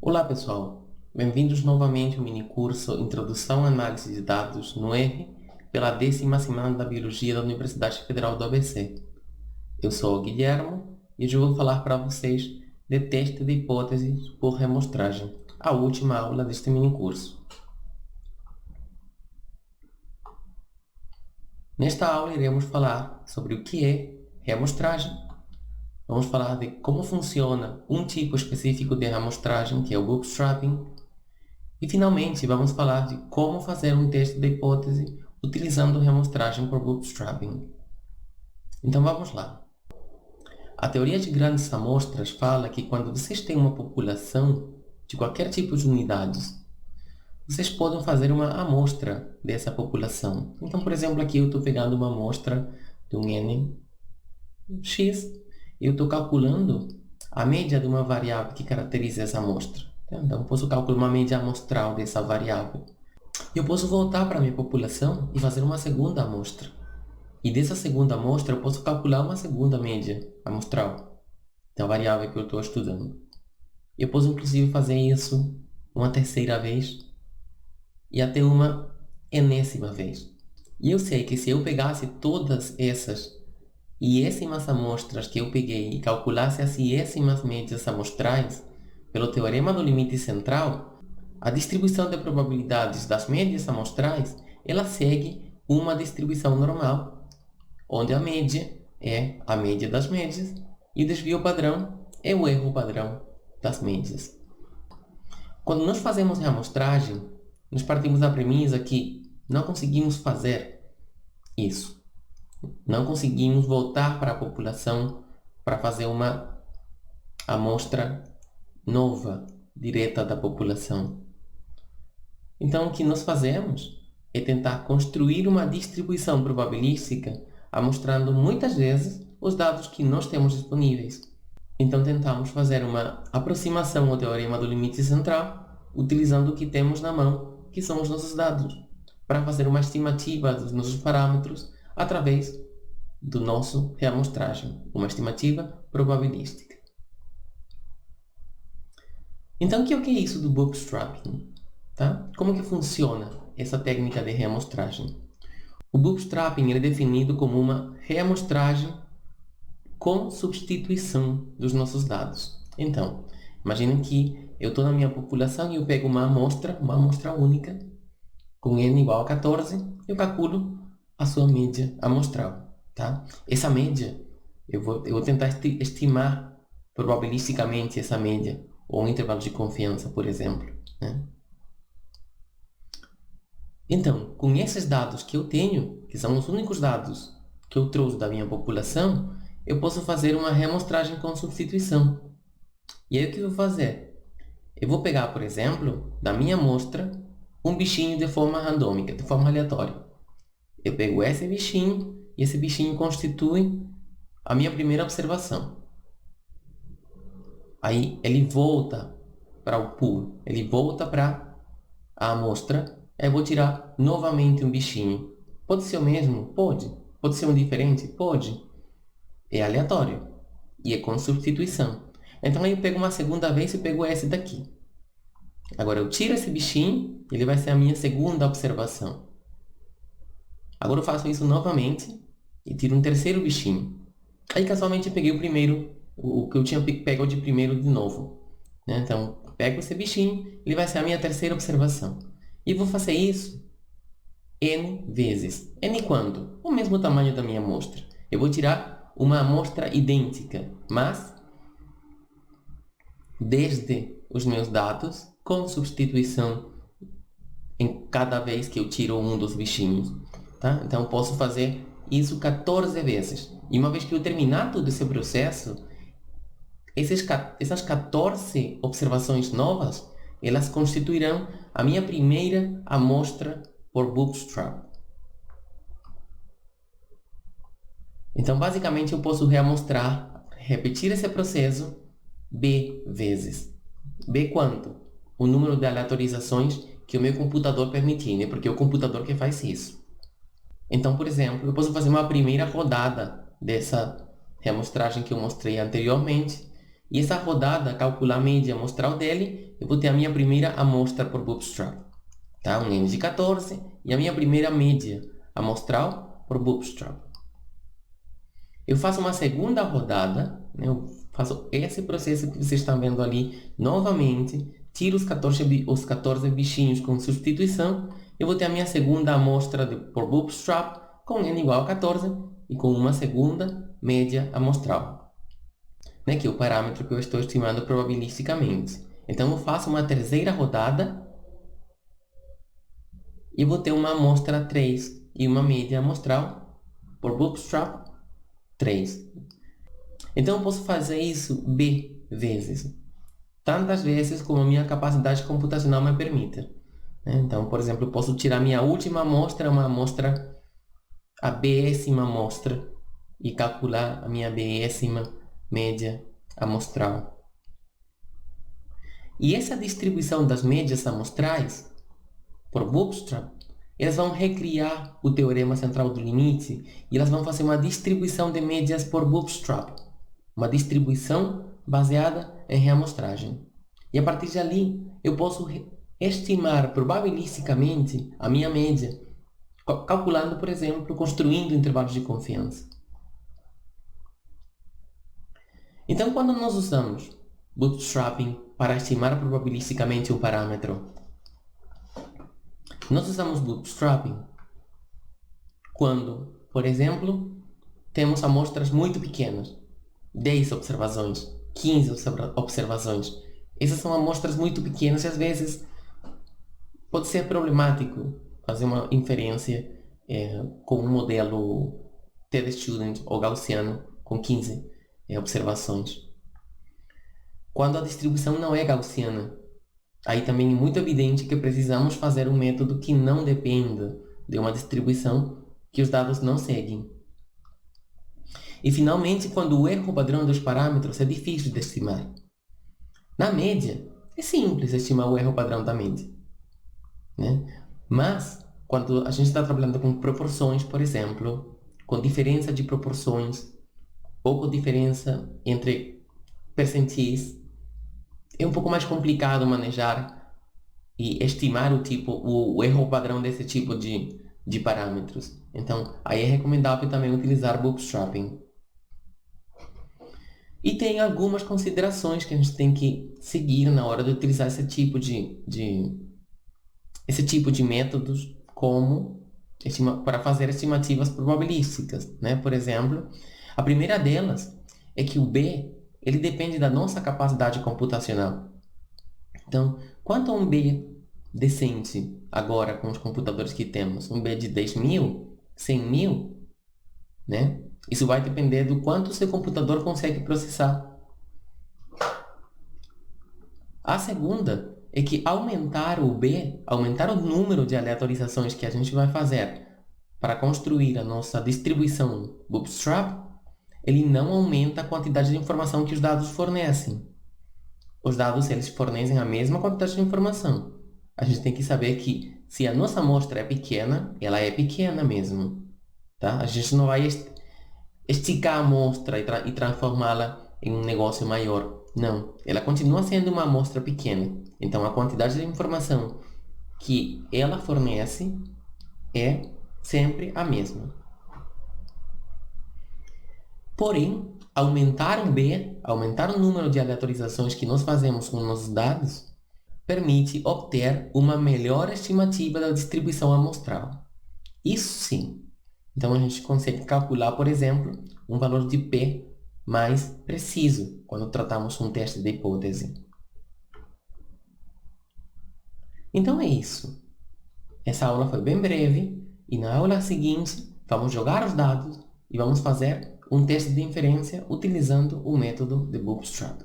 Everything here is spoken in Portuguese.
Olá pessoal, bem-vindos novamente ao minicurso Introdução à Análise de Dados no R pela 10ª semana da Biologia da Universidade Federal do ABC. Eu sou o Guilherme e hoje vou falar para vocês de teste de hipóteses por reamostragem, a última aula deste minicurso. Nesta aula iremos falar sobre o que é reamostragem. Vamos falar de como funciona um tipo específico de reamostragem, que é o bootstrapping. E, finalmente, vamos falar de como fazer um teste de hipótese utilizando reamostragem por bootstrapping. Então, vamos lá. A teoria de grandes amostras fala que quando vocês têm uma população de qualquer tipo de unidades, vocês podem fazer uma amostra dessa população. Então, por exemplo, aqui eu estou pegando uma amostra de um N X e eu estou calculando a média de uma variável que caracteriza essa amostra. Então, eu posso calcular uma média amostral dessa variável. Eu posso voltar para a minha população e fazer uma segunda amostra. E dessa segunda amostra, eu posso calcular uma segunda média amostral da variável que eu estou estudando. Eu posso, inclusive, fazer isso uma terceira vez e até uma enésima vez. E eu sei que se eu pegasse todas essas iésimas amostras que eu peguei e calculasse as iésimas médias amostrais, pelo teorema do limite central, a distribuição de probabilidades das médias amostrais, ela segue uma distribuição normal, onde a média é a média das médias e o desvio padrão é o erro padrão das médias. Quando nós fazemos reamostragem, nós partimos da premissa que não conseguimos fazer isso. Não conseguimos voltar para a população para fazer uma amostra nova, direta da população. Então, o que nós fazemos é tentar construir uma distribuição probabilística amostrando muitas vezes os dados que nós temos disponíveis. Então, tentamos fazer uma aproximação ao teorema do limite central utilizando o que temos na mão, que são os nossos dados, para fazer uma estimativa dos nossos parâmetros através do nosso reamostragem, uma estimativa probabilística. Então, o que é isso do bootstrapping? Tá? Como que funciona essa técnica de reamostragem? O bootstrapping é definido como uma reamostragem com substituição dos nossos dados. Então, imaginem que eu estou na minha população e eu pego uma amostra única, com n igual a 14, eu calculo a sua média amostral. Tá? Essa média, eu vou tentar estimar probabilisticamente essa média, ou um intervalo de confiança, por exemplo. Né? Então, com esses dados que eu tenho, que são os únicos dados que eu trouxe da minha população, eu posso fazer uma reamostragem com substituição. E aí o que eu vou fazer? Eu vou pegar, por exemplo, da minha amostra, um bichinho de forma randômica, de forma aleatória. Eu pego esse bichinho e esse bichinho constitui a minha primeira observação. Aí ele volta para o pool, ele volta para a amostra. Aí eu vou tirar novamente um bichinho. Pode ser o mesmo? Pode. Pode ser um diferente? Pode. É aleatório e é com substituição. Então aí eu pego uma segunda vez e pego esse daqui. Agora eu tiro esse bichinho, ele vai ser a minha segunda observação. Agora eu faço isso novamente e tiro um terceiro bichinho. Aí casualmente eu peguei o primeiro, o que eu tinha pego de primeiro de novo. Né? Então, pego esse bichinho, ele vai ser a minha terceira observação. E vou fazer isso n vezes. N quanto? O mesmo tamanho da minha amostra. Eu vou tirar uma amostra idêntica, mas desde os meus dados, com substituição em cada vez que eu tiro um dos bichinhos. Tá? Então, eu posso fazer isso 14 vezes. E uma vez que eu terminar todo esse processo, essas 14 observações novas, elas constituirão a minha primeira amostra por bootstrap. Então, basicamente, eu posso repetir esse processo B vezes. B quanto? O número de aleatorizações que o meu computador permitir, né? Porque é o computador que faz isso. Então, por exemplo, eu posso fazer uma primeira rodada dessa reamostragem que eu mostrei anteriormente. E essa rodada, calcular a média amostral dele, eu vou ter a minha primeira amostra por Bootstrap. Tá? Um M de 14 e a minha primeira média amostral por Bootstrap. Eu faço uma segunda rodada, né? Eu faço esse processo que vocês estão vendo ali novamente, tiro os 14 bichinhos com substituição, eu vou ter a minha segunda amostra por Bootstrap com n igual a 14 e com uma segunda média amostral, né? Que é o parâmetro que eu estou estimando probabilisticamente. Então, eu faço uma terceira rodada e vou ter uma amostra 3 e uma média amostral por Bootstrap 3. Então, eu posso fazer isso B vezes, tantas vezes como a minha capacidade computacional me permite. Então, por exemplo, eu posso tirar minha última amostra, uma amostra, a bésima amostra, e calcular a minha bésima média amostral. E essa distribuição das médias amostrais, por Bootstrap, elas vão recriar o teorema central do limite e elas vão fazer uma distribuição de médias por Bootstrap. Uma distribuição baseada em reamostragem. E a partir dali, eu posso estimar probabilisticamente a minha média, calculando, por exemplo, construindo intervalos de confiança. Então, quando nós usamos bootstrapping para estimar probabilisticamente um parâmetro, nós usamos bootstrapping quando, por exemplo, temos amostras muito pequenas, 10 observações, 15 observações. Essas são amostras muito pequenas e às vezes pode ser problemático fazer uma inferência com um modelo TD-Student ou Gaussiano com 15 observações. Quando a distribuição não é Gaussiana, aí também é muito evidente que precisamos fazer um método que não dependa de uma distribuição que os dados não seguem. E finalmente, quando o erro padrão dos parâmetros é difícil de estimar. Na média, é simples estimar o erro padrão da média, né? Mas, quando a gente está trabalhando com proporções, por exemplo, com diferença de proporções, ou com diferença entre percentis, é um pouco mais complicado manejar e estimar o erro padrão desse tipo de parâmetros. Então, aí é recomendável também utilizar bootstrapping. E tem algumas considerações que a gente tem que seguir na hora de utilizar esse tipo de métodos para fazer estimativas probabilísticas, né? Por exemplo, a primeira delas é que o B ele depende da nossa capacidade computacional. Então, quanto a um B decente agora com os computadores que temos, um B de 10.000, 100.000, né? Isso vai depender do quanto o seu computador consegue processar. A segunda é que aumentar o B, aumentar o número de aleatorizações que a gente vai fazer para construir a nossa distribuição Bootstrap, ele não aumenta a quantidade de informação que os dados fornecem. Os dados eles fornecem a mesma quantidade de informação. A gente tem que saber que se a nossa amostra é pequena, ela é pequena mesmo. Tá? A gente não vai esticar a amostra e transformá-la em um negócio maior. Não, ela continua sendo uma amostra pequena. Então, a quantidade de informação que ela fornece é sempre a mesma. Porém, aumentar o B, aumentar o número de aleatorizações que nós fazemos com nossos dados, permite obter uma melhor estimativa da distribuição amostral. Isso sim. Então, a gente consegue calcular, por exemplo, um valor de P mais preciso quando tratamos um teste de hipótese. Então é isso. Essa aula foi bem breve e na aula seguinte vamos jogar os dados e vamos fazer um teste de inferência utilizando o método de Bootstrap.